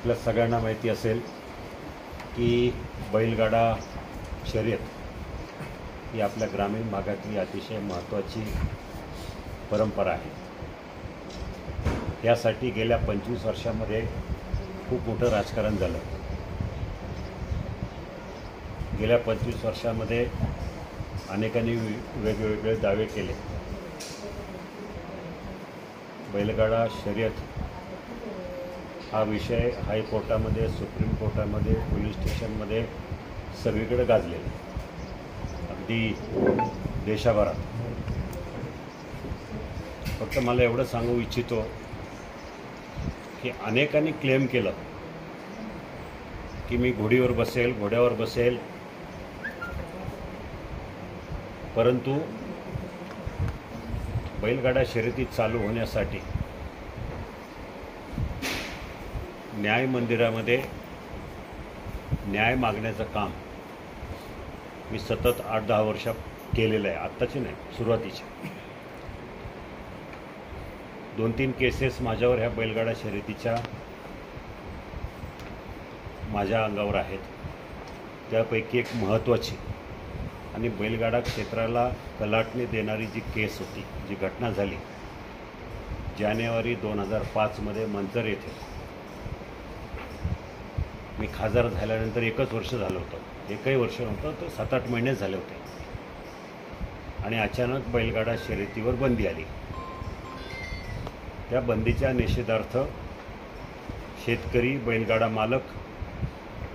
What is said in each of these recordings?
आपल्या सगळ्यांना माहिती असेल की बैलगाडा शर्यत ही आपल्या ग्रामीण भागातली अतिशय महत्त्वाची परंपरा आहे. यासाठी गेल्या 25 वर्षांमध्ये खूप मोठं राजकारण झालं. गेल्या 25 वर्षांमध्ये अनेकांनी वेगवेगळे दावे केले. बैलगाडा शर्यत हा विषय हायकोर्टामध्ये, सुप्रीम कोर्टामध्ये, पोलीस स्टेशनमध्ये सगळीकडे गाजलेला, अगदी देशभरात. फक्त मला एवढं सांगू इच्छितो की अनेकांनी क्लेम केलं की मी घोड्यावर बसेल, परंतु बैलगाडा शर्यती चालू होण्यासाठी न्याय मंदिरामध्ये न्याय मागण्याचं काम मी सतत 8-10 वर्षात केलेलं आहे. आत्ताची नाही, सुरुवातीची 2-3 केसेस माझ्यावर ह्या बैलगाडा शर्यतीच्या माझ्या अंगावर आहेत. त्यापैकी एक महत्त्वाची आणि बैलगाडा क्षेत्राला कलाटणी देणारी जी केस होती, जी घटना झाली जानेवारी 2005 मंचर येथे. मी खासदार झाल्यानंतर 1च वर्ष झालं होतं, 1ही वर्ष नव्हतं तर 7-8 महिनेच झाले होते. आणि अचानक बैलगाडा शर्यतीवर बंदी आली. त्या बंदीच्या निषेधार्थ शेतकरी, बैलगाडा मालक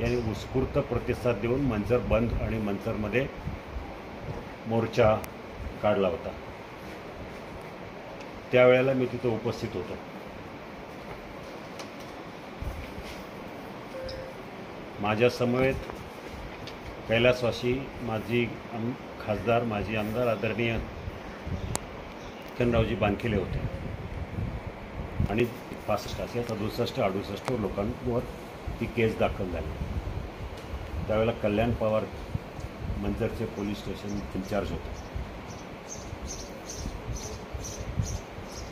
यांनी उत्स्फूर्त प्रतिसाद देऊन मंचर बंद आणि मंचरमध्ये मोर्चा काढला होता. त्यावेळेला मी तिथे उपस्थित होतो. माझ्या समवेत कैलासवासी माजी खासदार, माजी आमदार आदरणीय किरणरावजी बानखेले होते आणि 65-68 लोकांवर ती केस दाखल झाली. त्यावेळेला कल्याण पवार मंचरचे पोलीस स्टेशन इन्चार्ज होते.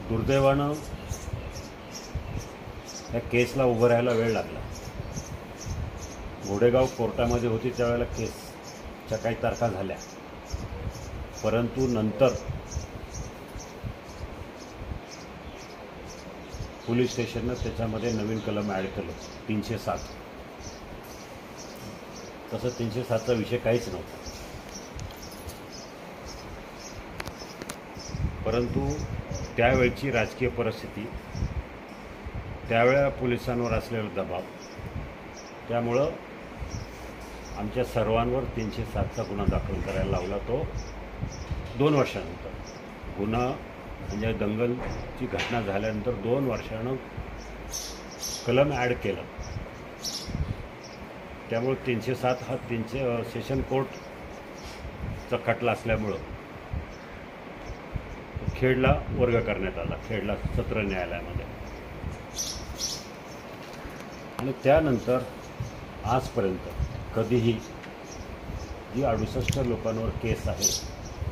दुर्दैवानं या केसला उभं राहायला वेळ लागला. घोडेगाव कोर्टामध्ये होती त्यावेळेला केसच्या काही तारखा झाल्या, परंतु नंतर पोलीस स्टेशननं त्याच्यामध्ये नवीन कलम ॲड केलं, 307. तसं 307चा विषय काहीच नव्हता. परंतु त्यावेळची राजकीय परिस्थिती, त्यावेळेला पोलिसांवर असलेला दबाव, त्यामुळं आमच्या सर्वांवर 307चा गुन्हा दाखल करायला लावला. तो 2 वर्षानंतर गुन्हा म्हणजे दंगलची घटना झाल्यानंतर 2 वर्षानं कलम ॲड केलं. त्यामुळे 307 हा सेशन कोर्टचा खटला असल्यामुळं खेडला वर्ग करण्यात आला, खेडला सत्र न्यायालयामध्ये. आणि त्यानंतर आजपर्यंत कधीही जी 68 लोकांवर केस आहे,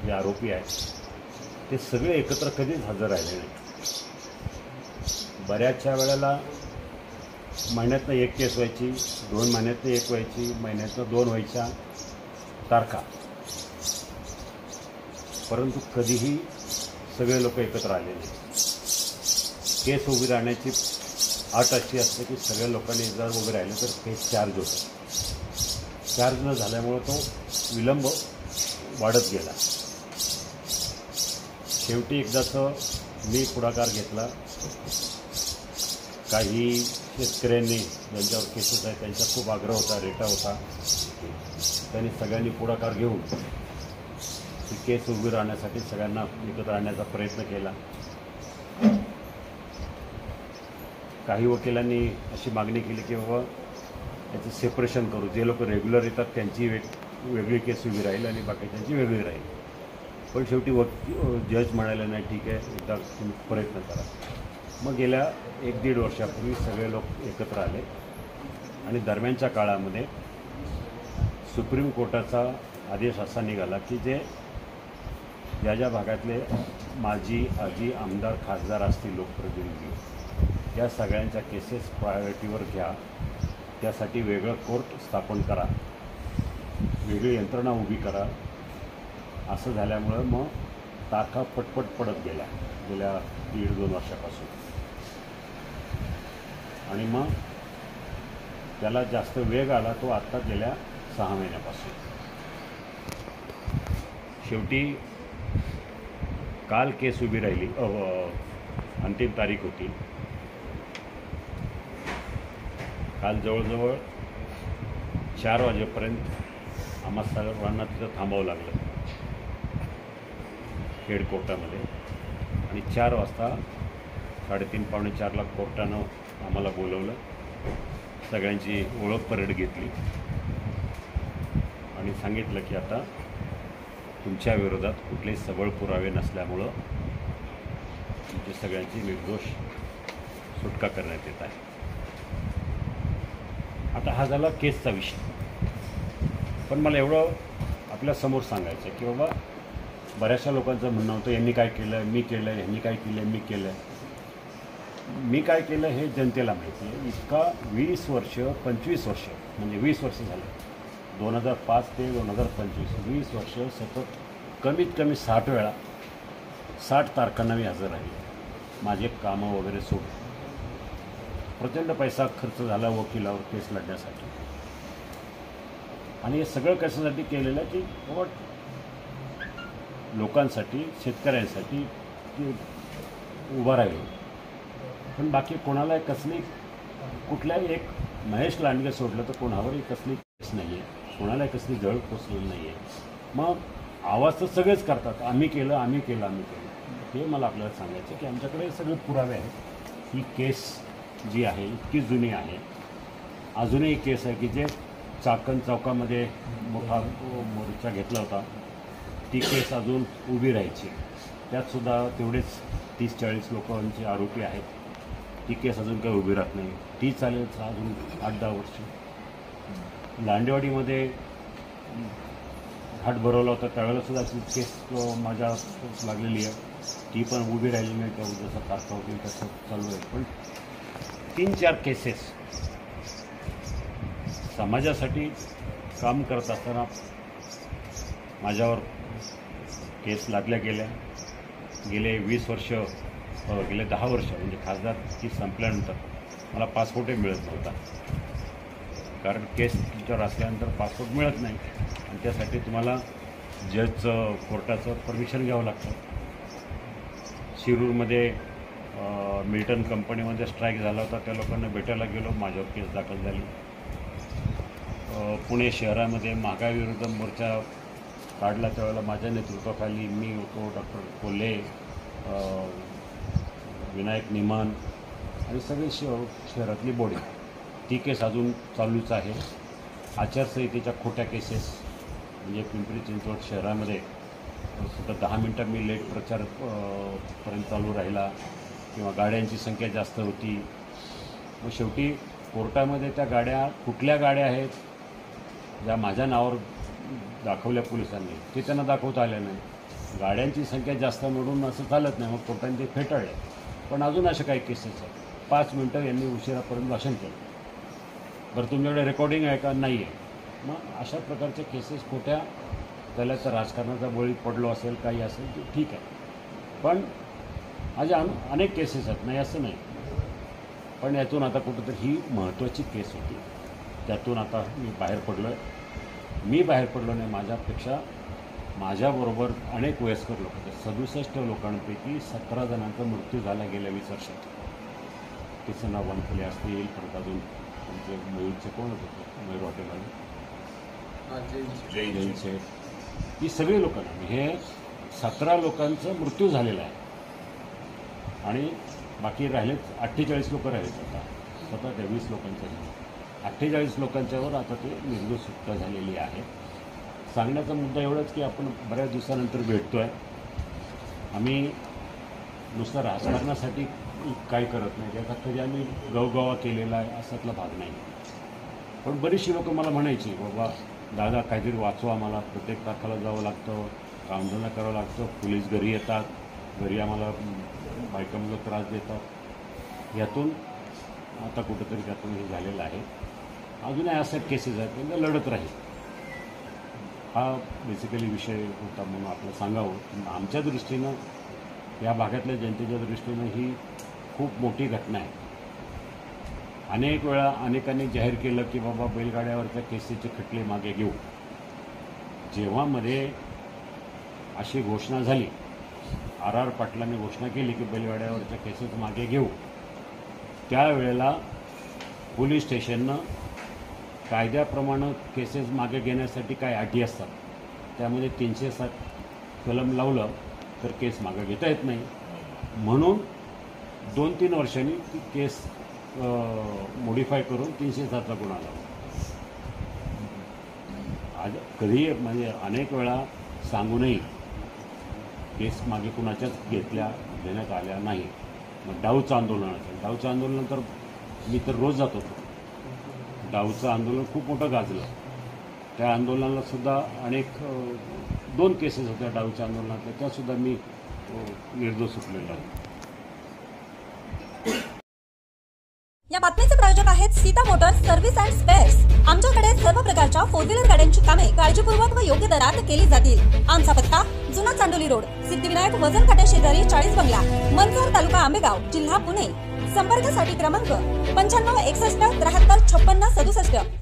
जे आरोपी आहेत, ते सगळे एकत्र कधीच हजर राहिले नाही. बऱ्याचशा वेळेला महिन्यातनं 1 केस व्हायची, 2 महिन्यातनं 1 व्हायची, महिन्यातनं 2 व्हायच्या तारखा, परंतु कधीही सगळे लोक एकत्र आले नाही. केस उभी राहण्याची अट अशी असते की सगळ्या लोकांनी जर उभे राहिले तर केस चार्ज होतो. चार्ज न झाल्यामुळं तो विलंब वाढत गेला. शेवटी एकदाचं मी पुढाकार घेतला. काही शेतकऱ्यांनी ज्यांच्यावर केसेस आहेत त्यांचा खूप आग्रह होता, रेटा होता. त्यांनी सगळ्यांनी पुढाकार घेऊन ती केस उभी राहण्यासाठी सगळ्यांना एकत्र आणण्याचा प्रयत्न केला. काही वकिलांनी अशी मागणी केली की बाबा याचं सेपरेशन करू, जे लोक रेग्युलर येतात त्यांची वेगळी केस उभी राहील आणि बाकीच्यांची वेगळी राहील. पण शेवटी जज म्हणाले नाही, ठीक आहे, एकदा तुम्ही प्रयत्न करा. मग गेल्या 1-1.5 वर्षापूर्वी सगळे लोक एकत्र आले आणि दरम्यानच्या काळामध्ये सुप्रीम कोर्टाचा आदेश असा निघाला की ज्या भागातले माजी आमदार, खासदार असतील, लोकप्रतिनिधी, त्या सगळ्यांच्या केसेस प्रायोरिटीवर घ्या, त्यासाठी वेगळं कोर्ट स्थापन करा, वेगळी यंत्रणा उभी करा. असं झाल्यामुळं मग तारखा पटपट पडत गेल्या 1.5-2 वर्षापासून. आणि मग त्याला जास्त वेग आला तो आत्ता गेल्या 6 महिन्यापासून. शेवटी काल केस उभी राहिली, अंतिम तारीख होती. काल जवळजवळ 4 वाजेपर्यंत आम्हा सर्वांना तिथं थांबावं लागलं खेड कोर्टामध्ये. आणि 4 वाजता 3:30-4:15ला कोर्टानं आम्हाला बोलवलं, सगळ्यांची ओळख परेड घेतली आणि सांगितलं की आता तुमच्या विरोधात कुठलेही सबळ पुरावे नसल्यामुळं तुमची सगळ्यांची निर्दोष सुटका करण्यात येत आहे. आता हा झाला केसचा विषय. पण मला एवढं आपल्यासमोर सांगायचं आहे की बाबा बऱ्याचशा लोकांचं म्हणणं होतं यांनी काय केलं, मी केलं, ह्यांनी काय केलं, मी केलं. मी काय केलं हे जनतेला माहिती आहे. इतका 20 वर्ष 25 वर्ष म्हणजे 20 वर्ष झालं, 2005 ते 2025 20 वर्ष सतत कमीत कमी 60 वेळा 60 तारखांना मी हजर राहिले. माझे कामं वगैरे सोडून प्रचंड पैसा खर्च झाला वकिलावर केस लढण्यासाठी. आणि हे सगळं कशासाठी केलेलं की बाबा लोकांसाठी, शेतकऱ्यांसाठी उभं राहिलो. पण बाकी कोणाला कसली, कुठल्याही एक महेश लांडगे सोडलं तर कोणावरही कसली केस नाही आहे, कोणालाही कसली जळ पोचलेली नाही आहे. मग आवाज तर सगळेच करतात, आम्ही केलं, आम्ही केलं, आम्ही केलं. हे मला आपल्याला सांगायचं की आमच्याकडे सगळे पुरावे आहेत. ही केस जी आहे इतकी जुनी आहे. अजूनही केस आहे की जे चाकण चौकामध्ये मोठा मोर्चा घेतला होता, ती केस अजून उभी राहायची. त्यातसुद्धा तेवढेच 30-40 लोकांचे आरोपी आहेत. ती केस अजून काही उभी राहत नाही. ती चालेल अजून 8-10 वर्ष. लांडेवाडीमध्ये घाट भरवला होता त्यावेळेलासुद्धा अशी केस माझ्या लागलेली आहे. ती पण उभी राहिली नाही. त्या जसं तारखा होतील तसं चालू आहे. पण 3-4 केसेस समाजासाठी काम करत असताना माझ्यावर केस लागल्या गेल्या. गेले 20 वर्ष, गेले 10 वर्ष म्हणजे खासदारकी संपल्यानंतर मला पासपोर्टही मिळत नव्हता. कारण केस तुमच्यावर असल्यानंतर पासपोर्ट मिळत नाही आणि त्यासाठी तुम्हाला जजचं, कोर्टाचं परमिशन घ्यावं लागतं. शिरूरमध्ये मिल्टन कंपनीमध्ये स्ट्राईक झाला होता, त्या लोकांना भेटायला गेलो, माझ्यावर केस दाखल झाली. पुणे शहरामध्ये महागाईविरुद्ध मोर्चा काढला त्यावेळेला माझ्या नेतृत्वाखाली मी होतो, डॉक्टर कोल्हे, विनायक निमान आणि सगळी शहरातली बॉडी. ती केस अजून चालूच आहे. आचारसंहितेच्या खोट्या केसेस म्हणजे पिंपरी चिंचवड शहरामध्ये सुद्धा 10 मिनटं मी लेट प्रचार पर्यंत चालू राहिला किंवा गाड्यांची संख्या जास्त होती. मग शेवटी कोर्टामध्ये त्या गाड्या कुठल्या गाड्या आहेत ज्या माझ्या नावावर दाखवल्या पोलिसांनी ते त्यांना दाखवता आल्या नाही. गाड्यांची संख्या जास्त म्हणून असं चालत नाही. मग कोर्टाने ते फेटाळले. पण अजून अशा काही केसेस आहेत. 5 मिनटं यांनी उशिरापर्यंत भाषण केलं. बरं तुमच्याकडे रेकॉर्डिंग आहे का? नाही आहे. मग अशा प्रकारच्या केसेस खोट्या त्याला तर राजकारणाचा बळी पडलो असेल, काही असेल ते ठीक आहे. पण माझ्या अनेक केसेस आहेत, नाही असं नाही. पण यातून आता कुठंतरी ही महत्त्वाची केस होती, त्यातून आता मी बाहेर पडलो आहे. मी बाहेर पडलो नाही, माझ्यापेक्षा माझ्याबरोबर अनेक वयस्कर लोक होते. 67 लोकांपैकी 17 जणांचा मृत्यू झाला गेल्या 20 वर्षात. तिचं नाव वनफुले असतील, परत अजून आमचे मयूरचे कोण होते, मयूर हॉटेलवाले, जैन शेठ, ही सगळी लोकांना हे 17 लोकांचा मृत्यू झालेला आहे. आणि बाकी राहिलेत 48 लोक राहिलेत. आता स्वतः त्या 20 लोकांच्या 48 लोकांच्यावर आता ते निर्दोष सुटका झालेली आहे. सांगण्याचा मुद्दा एवढाच की आपण बऱ्याच दिवसानंतर भेटतो आहे. आम्ही नुसतं राजकारणासाठी काय करत नाही, त्याचा कधी आम्ही गवगवा केलेला आहे असातला भाग नाही. पण बरीचशी लोकं मला म्हणायची बाबा दादा काहीतरी वाचवा, आम्हाला प्रत्येक तारखेला जावं लागतं, कामधंदा करावं लागतं, पोलीस घरी येतात, घरी आम्हाला बायकांना त्रास देतात. यातून आता कुठंतरी त्यातून हे झालेलं आहे. अजूनही अशा केसेस आहेत म्हणजे लढत राहील. हा बेसिकली विषय होता म्हणून आपलं सांगावं. आमच्या दृष्टीनं या भागातल्या जनतेच्या दृष्टीनं ही खूप मोठी घटना आहे. अनेक वेळा अनेकांनी जाहीर केलं की बाबा बैलगाड्यावरच्या केसेसचे खटले मागे घेऊ. जेव्हा मध्ये अशी घोषणा झाली, RR पाटलांनी घोषणा केली की बैलगाड्यावरच्या केसेस मागे घेऊ, त्यावेळेला पोलीस स्टेशननं कायद्याप्रमाणे केसेस मागे घेण्यासाठी काय अटी असतात त्यामध्ये 307 कलम लावलं तर केस मागे घेता येत नाही. म्हणून 2-3 वर्षांनी ती केस मॉडिफाय करून 307चा गुन्हा लावला. आज कधी म्हणजे अनेक वेळा सांगूनही केस मागे कुणाच्याच घेण्यात आल्या नाही. मग डाऊचं आंदोलन असेल, डाऊचं आंदोलन तर मी तर रोज जात होतो. डाऊचं आंदोलन खूप मोठं गाजलं. त्या आंदोलनाला सुद्धा अनेक 2 केसेस होत्या डाऊच्या आंदोलनातल्या, त्यासुद्धा मी निर्दोष सुटलेलो आहे. या बातमीचे प्रायोजक आहेत Sita Motors service and spares. आमच्याकडे सर्व प्रकारच्या 4 व्हीलर गाड्यांची कामे काळजीपूर्वक व योग्य दरात केली जातील. आमचा पत्ता जुना चांडोली रोड, सिद्धिविनायक वजन काट्या शेजारी 40 बंगला, मनसर, तालुका आंबेगाव, जिल्हा पुणे. संपर्कासाठी क्रमांक 95 61 73 56 67.